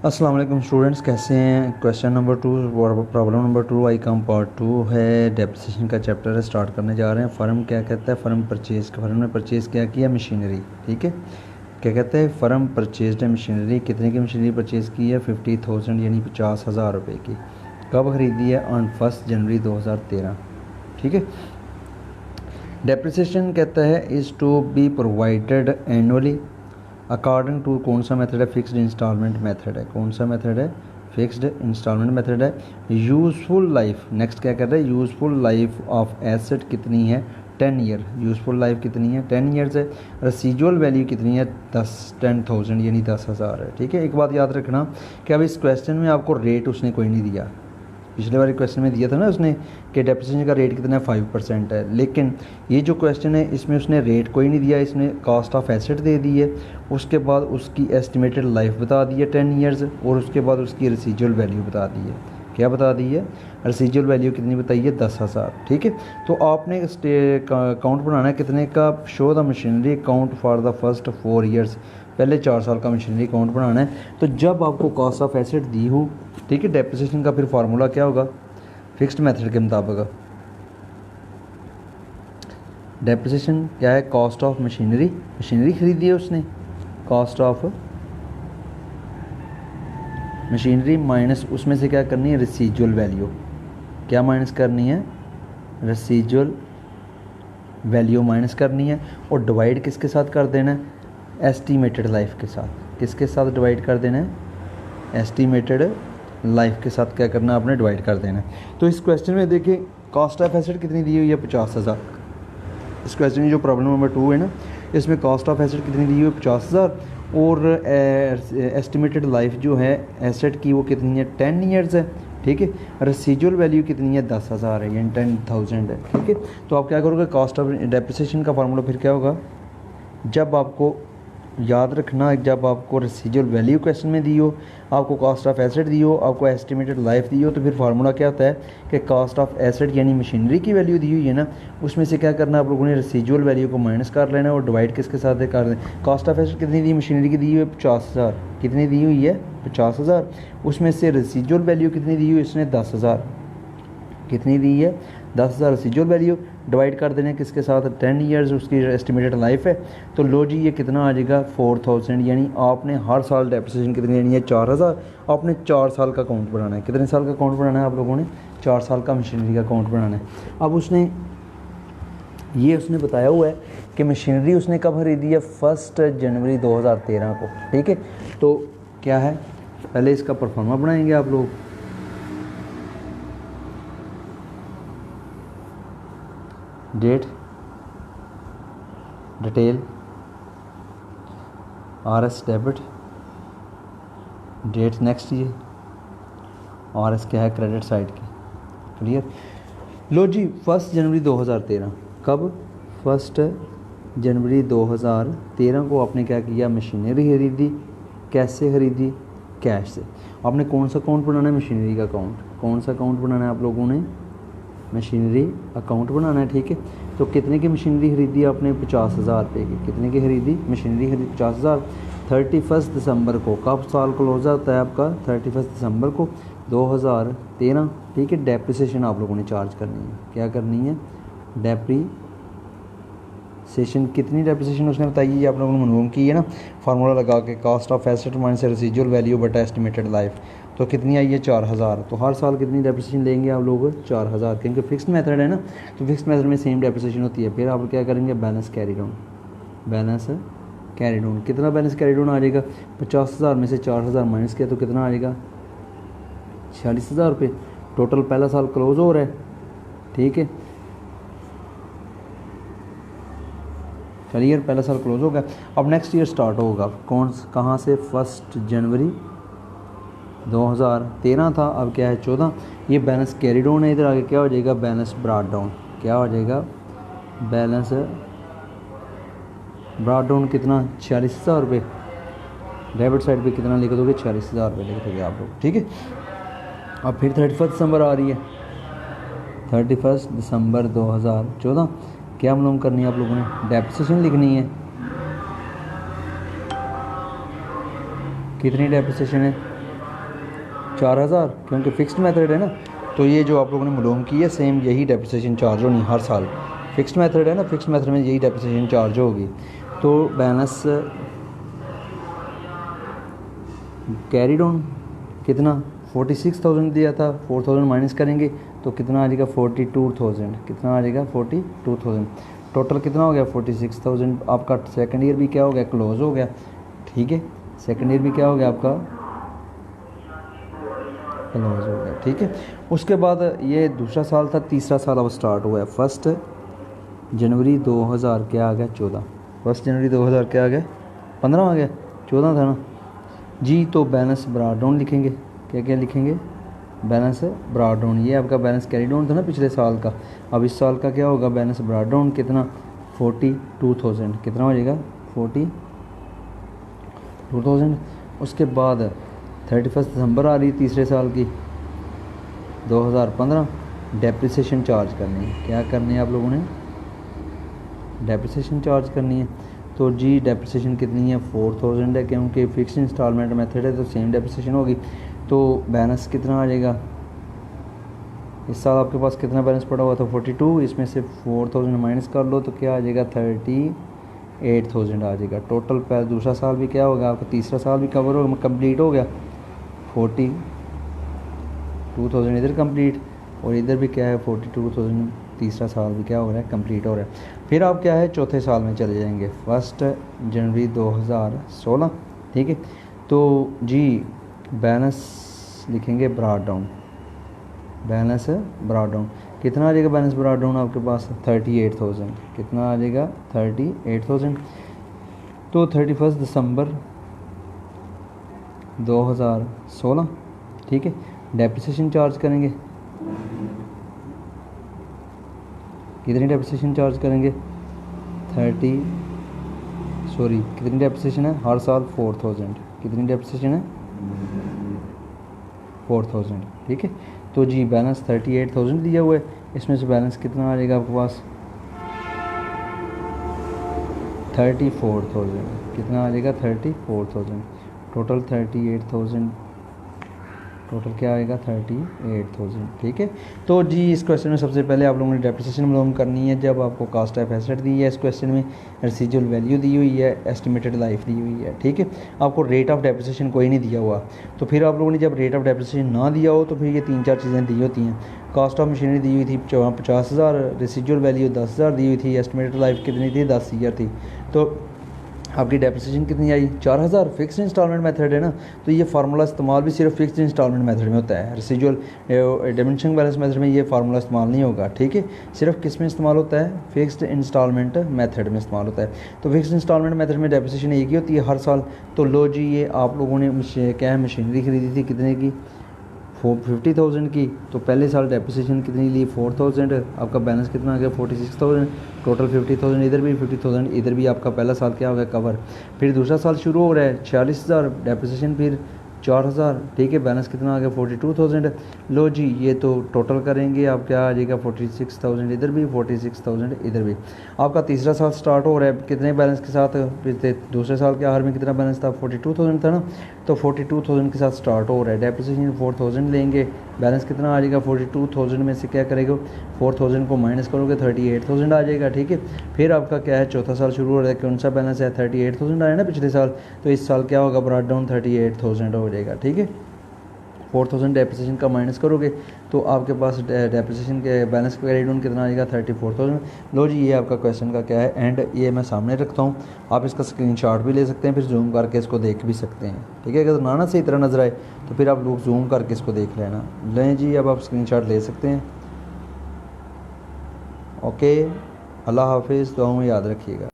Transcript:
अस्सलाम वालेकुम स्टूडेंट्स, कैसे हैं। क्वेश्चन नंबर 2, प्रॉब्लम नंबर 2 आई कम पार्ट 2 है। डेप्रिसिएशन का चैप्टर है, स्टार्ट करने जा रहे हैं। फर्म क्या कहता है, फर्म ने परचेज़ क्या किया, मशीनरी। ठीक है, क्या कहते हैं, फर्म परचेज्ड है मशीनरी। कितने की मशीनरी परचेज़ की है, 50,000 यानी 50,000 रुपये की। कब ख़रीदी है, ऑन 1 जनवरी 2013। ठीक है। डेप्रिसिएशन कहता है is to be provided annually according to कौन सा मेथड है, फिक्स्ड इंस्टॉलमेंट मेथड है। कौन सा मेथड है, फिक्स्ड इंस्टॉलमेंट मेथड है। यूज़फुल लाइफ, नेक्स्ट क्या कर रहा है, यूज़फुल लाइफ ऑफ एसेट कितनी है, 10 ईयर। यूज़फुल लाइफ कितनी है, 10 ईयर्स है। रेसिजुअल वैल्यू कितनी है, 10,000 यानी 10,000 है। ठीक है, एक बात याद रखना कि अब इस क्वेश्चन में आपको रेट उसने कोई नहीं दिया। पिछले वाले क्वेश्चन में दिया था ना उसने कि डेप्रिसिएशन का रेट कितना है, 5% है। लेकिन ये जो क्वेश्चन है इसमें उसने रेट कोई नहीं दिया, इसने कॉस्ट ऑफ एसेट दे दी है। उसके बाद उसकी एस्टिमेटेड लाइफ बता दी है 10 ईयर्स, और उसके बाद उसकी रेसिजुअल वैल्यू बता दी है। क्या बता दी है, रेसिजुअल वैल्यू कितनी बताई है, 10,000। ठीक है, तो आपने अकाउंट बनाना है कितने का, show the machinery account for the first 4 years. पहले 4 साल का मशीनरी अकाउंट बनाना है। तो जब आपको कॉस्ट ऑफ एसेट दी हो, ठीक है, डेप्रिसिएशन का फिर फार्मूला क्या होगा, फिक्स्ड मेथड के मुताबिक। डेप्रिसिएशन क्या है, कॉस्ट ऑफ मशीनरी, मशीनरी खरीदी है उसने, कॉस्ट ऑफ मशीनरी माइनस उसमें से क्या करनी है, रेसिजुअल वैल्यू। क्या माइनस करनी है, रेसिजुअल वैल्यू माइनस करनी है। और डिवाइड किसके साथ कर देना है, एस्टीमेटेड लाइफ के साथ। किसके साथ डिवाइड कर देना है, एस्टीमेटेड लाइफ के साथ क्या करना है, आपने डिवाइड कर देना है। तो इस क्वेश्चन में देखिए कॉस्ट ऑफ एसेट कितनी दी हुई है, 50,000। इस क्वेश्चन में जो प्रॉब्लम नंबर 2 है ना, इसमें कॉस्ट ऑफ एसेट कितनी दी हुई है, 50,000। और एस्टिमेटेड लाइफ जो है एसेट की वो कितनी है, 10 ईयर्स है। ठीक है, रेसिजुअल वैल्यू कितनी है, 10,000 है, यानी 10,000 है। ठीक है, तो आप क्या करोगे, कॉस्ट ऑफ डेप्रिसिएशन का फार्मूला फिर क्या होगा, जब आपको याद रखना, जब आपको रेसिजुअल वैल्यू क्वेश्चन में दी हो, आपको कॉस्ट ऑफ एसेट दी हो, आपको एस्टिमेटेड लाइफ दी हो, तो फिर फार्मूला क्या होता है कि कॉस्ट ऑफ एसेट यानी मशीनरी की वैल्यू दी हुई है ना, उसमें से क्या करना, आप लोगों ने रेसिजुअल वैल्यू को माइनस कर लेना और डिवाइड किसके साथ कर दें। कॉस्ट ऑफ एसेट कितनी दी, मशीनरी की दी हुई है 50,000। कितनी दी हुई है, 50,000। उसमें से रेसिजुअल वैल्यू कितनी दी हुई है, इसने 10,000। कितनी दी है, 10,000 रेसिजुअल वैल्यू, डिवाइड कर देने किसके साथ, 10 ईयर्स उसकी एस्टिमेटेड लाइफ है। तो लो जी, ये कितना आ जाएगा, 4,000। यानी आपने हर साल डेप्रिसिएशन कितनी लेनी है, 4,000। आपने 4 साल का अकाउंट बनाना है। कितने साल का अकाउंट बनाना है आप लोगों ने, 4 साल का मशीनरी का अकाउंट बनाना है। अब उसने बताया हुआ है कि मशीनरी उसने कब खरीदी है, 1 जनवरी 2013 को। ठीक है, तो क्या है, पहले इसका परफॉर्मा बनाएंगे आप लोग। Date, detail, RS debit, date next ये, RS क्या है, क्रेडिट साइड की। क्लियर। लो जी, 1 जनवरी 2013, कब, 1 जनवरी 2013 को आपने क्या किया, मशीनरी खरीदी। कैसे खरीदी, कैश से। आपने कौन सा अकाउंट बनाना है, मशीनरी का अकाउंट। कौन सा अकाउंट बनाना है आप लोगों ने, मशीनरी अकाउंट बनाना है। ठीक है, तो कितने की मशीनरी खरीदी आपने, 50,000 रुपये की। कितने की खरीदी, मशीनरी खरीदी 50,000। 31 दिसंबर को, कब साल क्लोज होता है आपका, 31 दिसंबर को 2013। ठीक है, डेप्रिसिएशन आप लोगों ने चार्ज करनी है। क्या करनी है, डेप्रिसिएशन। कितनी डेप्रिसिएशन उसने बताई है, आप लोगों ने मालूम की है ना, फार्मूला लगा के, cost of asset minus residual value बटा एस्टिमेटेड लाइफ। तो कितनी आई है, 4,000। तो हर साल कितनी डेप्रिसिएशन लेंगे आप लोग, 4,000, क्योंकि फिक्स्ड मेथड है ना, तो फिक्स्ड मेथड में सेम डेप्रिसिएशन होती है। फिर आप क्या करेंगे, balance carry down, balance carry down. कितना बैलेंस कैरी डाउन आ जाएगा, 50,000 में से 4,000 माइनस किया तो कितना आ जाएगा, 46,000 रुपये। टोटल पहला साल क्लोज हो रहा है। ठीक है, चलिए पहला साल क्लोज हो गया। अब नेक्स्ट ईयर स्टार्ट होगा, कहाँ से, 1 जनवरी 2013 था, अब क्या है 14। ये बैलेंस कैरी डाउन है, इधर आगे क्या हो जाएगा, बैलेंस ब्रॉट डाउन। क्या हो जाएगा, बैलेंस ब्रॉट डाउन कितना, 46,000 रुपये। डेबिट साइड पे कितना लिख दोगे, 46,000 रुपये लिख दोगे आप लोग। ठीक है, अब फिर 31 दिसंबर आ रही है, 31 दिसंबर 2014। क्या मालूम करनी है आप लोगों ने, डेप्रिसिएशन लिखनी है। कितनी डेप्रिसिएशन है, 4000, क्योंकि फ़िक्स्ड मेथड है ना, तो ये जो आप लोगों ने मालूम की है सेम यही डेप्रिसिएशन चार्ज होनी हर साल। फ़िक्स्ड मेथड है ना, फ़िक्स्ड मेथड में यही डेप्रिसिएशन चार्ज होगी। तो बैलेंस कैरीड ऑन कितना 46,000 दिया था, 4,000 माइनस करेंगे तो कितना आ जाएगा 42,000। कितना आ जाएगा 42,000। टोटल कितना हो गया 46,000। आपका सेकंड ईयर भी क्या हो गया, क्लोज हो गया। ठीक है, सेकंड ईयर भी क्या हो गया आपका, क्लोज हो गया। ठीक है, उसके बाद ये दूसरा साल था, तीसरा साल अब स्टार्ट हुआ है। 1 जनवरी 2000 क्या आ गया 14। 1 जनवरी 2000 क्या आ गया 15 आ गया, 14 था ना जी। तो बैलेंस ब्रॉट डाउन लिखेंगे। क्या क्या लिखेंगे, बैलेंस ब्रॉट डाउन। ये आपका बैलेंस कैरी डाउन था ना पिछले साल का, अब इस साल का क्या होगा बैलेंस ब्रॉट डाउन। कितना 42,000। कितना हो जाएगा 42,000। उसके बाद 31 दिसंबर आ रही तीसरे साल की 2015, डेप्रिसिएशन चार्ज करनी है। क्या करनी है आप लोगों ने, डेप्रिसिएशन चार्ज करनी है। तो जी डेप्रिसिएशन कितनी है 4,000 है, क्योंकि फिक्स इंस्टॉलमेंट मेथड है तो सेम डेप्रिसिएशन होगी। तो बैलेंस कितना आ जाएगा, इस साल आपके पास कितना बैलेंस पड़ा हुआ था 42, इसमें से 4,000 माइनस कर लो तो क्या आ जाएगा 38,000 आ जाएगा टोटल। पर दूसरा साल भी क्या होगा आपका, तीसरा साल भी कवर हो कंप्लीट हो गया। 42,000 इधर कंप्लीट, और इधर भी क्या है 42,000 तीसरा साल भी क्या हो रहा है कंप्लीट हो रहा है। फिर आप क्या है चौथे साल में चले जाएंगे 1 जनवरी 2016। ठीक है, तो जी बैलेंस लिखेंगे brought down. Balance brought down कितना आ जाएगा, बैलेंस ब्रॉट डाउन आपके पास 38,000। कितना आ जाएगा 38,000। तो 31 दिसंबर 2016। ठीक है, डेप्रिसिएशन चार्ज करेंगे। कितनी डेप्रिसिएशन चार्ज करेंगे कितनी डेप्रिसिएशन है हर साल 4,000। कितनी डेप्रिसिएशन है 4,000। ठीक है, तो जी बैलेंस 38,000 दिया हुआ है, इसमें से बैलेंस कितना आ जाएगा आपके पास 34,000। कितना आ जाएगा 34,000। टोटल 38,000, टोटल क्या आएगा 38,000। ठीक है, तो जी इस क्वेश्चन में सबसे पहले आप लोगों ने डेप्रिसिएशन मालूम करनी है। जब आपको कास्ट ऑफ एसेट दी है, इस क्वेश्चन में रेसिजुअल वैल्यू दी हुई है, एस्टिमेटेड लाइफ दी हुई है। ठीक है, आपको रेट ऑफ डेप्रिसिएशन कोई नहीं दिया हुआ, तो फिर आप लोगों ने जब रेट ऑफ डेप्रिसिएशन ना दिया हो तो फिर ये 3-4 चीज़ें दी होती हैं। कास्ट ऑफ मशीनरी दी हुई थी 50,000, रेसिजुअल वैल्यू 10,000 दी हुई थी, एस्टिमेटेड लाइफ कितनी थी 10 ईयर थी। तो आपकी डेप्रिसिएशन कितनी आई 4,000। फिक्स्ड इंस्टॉलमेंट मेथड है ना, तो ये फार्मूला इस्तेमाल भी सिर्फ फिक्स्ड इंस्टॉलमेंट मेथड में होता है। रेसिजुअल डिमिनिशिंग बैलेंस मेथड में ये फार्मूला इस्तेमाल नहीं होगा। ठीक है, सिर्फ किस में इस्तेमाल होता है, फिक्स्ड इंस्टॉलमेंट मेथड में इस्तेमाल होता है। तो फिक्स्ड इंस्टॉलमेंट मेथड में डेप्रिसिएशन एक ही होती है हर साल। तो लो जी, ये आप लोगों ने क्या है मशीनरी खरीदी थी कितने की 50,000 की, तो पहले साल डेप्रिसिएशन कितनी ली 4,000। आपका बैलेंस कितना आ गया 46,000। टोटल 50,000 इधर भी 50,000 इधर भी, आपका पहला साल क्या हो गया कवर। फिर दूसरा साल शुरू हो रहा है 46,000 डेप्रिसिएशन, फिर 4,000। ठीक है, बैलेंस कितना आ गया 42,000। लो जी, ये तो टोटल करेंगे आप क्या आ जाएगा 46,000 इधर भी 46,000 इधर भी। आपका तीसरा साल स्टार्ट हो रहा है कितने बैलेंस के साथ, फिर दूसरे साल के आखिर में कितना बैलेंस था 42,000 था ना, तो 42,000 के साथ स्टार्ट हो रहा है। डेप्रिसिएशन 4,000 लेंगे, बैलेंस कितना आ जाएगा 42,000 में से क्या करेगा 4,000 को माइनस करोगे 38,000 आ जाएगा। ठीक है, फिर आपका क्या है चौथा साल शुरू हो रहा है, कौन सा बैलेंस है 38,000 आया ना पिछले साल, तो इस साल क्या होगा ब्रॉट डाउन 38,000 हो जाएगा। ठीक है, 4,000 डेप्रिसिएशन का माइनस करोगे तो आपके पास डेप्रिसिएशन के बैलेंस का कैरी डाउन कितना आ जाएगा 34,000। लो जी, ये आपका क्वेश्चन का क्या है एंड ये मैं सामने रखता हूँ, आप इसका स्क्रीनशॉट भी ले सकते हैं, फिर जूम करके इसको देख भी सकते हैं। ठीक है, अगर ना सही तरह नजर आए तो फिर आप लोग जूम करके इसको देख लेना। लें जी, अब आप स्क्रीनशॉट ले सकते हैं। ओके, अल्लाह हाफिज़, दुआओं में याद रखिएगा।